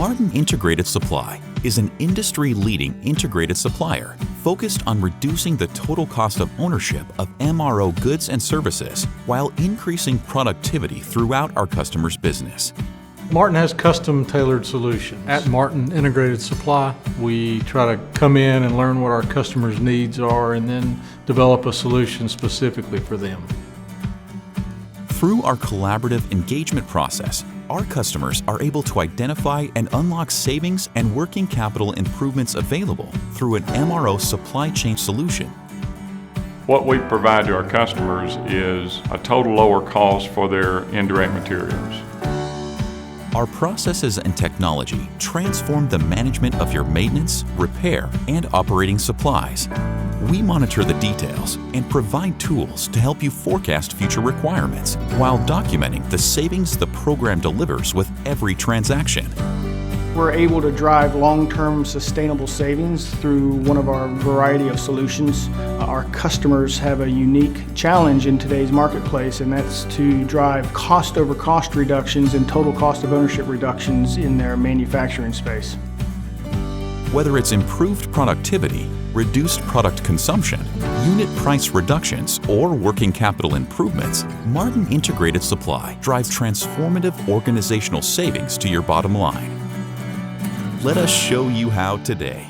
Martin Integrated Supply is an industry-leading integrated supplier focused on reducing the total cost of ownership of MRO goods and services while increasing productivity throughout our customers' business. Martin has custom-tailored solutions. At Martin Integrated Supply, we try to come in and learn what our customers' needs are and then develop a solution specifically for them. Through our collaborative engagement process, our customers are able to identify and unlock savings and working capital improvements available through an MRO supply chain solution. What we provide to our customers is a total lower cost for their indirect materials. Our processes and technology transform the management of your maintenance, repair, and operating supplies. We monitor the details and provide tools to help you forecast future requirements while documenting the savings the program delivers with every transaction. We're able to drive long-term sustainable savings through one of our variety of solutions. Our customers have a unique challenge in today's marketplace, and that's to drive cost over cost reductions and total cost of ownership reductions in their manufacturing space. Whether it's improved productivity, reduced product consumption, unit price reductions, or working capital improvements, Martin Integrated Supply drives transformative organizational savings to your bottom line. Let us show you how today.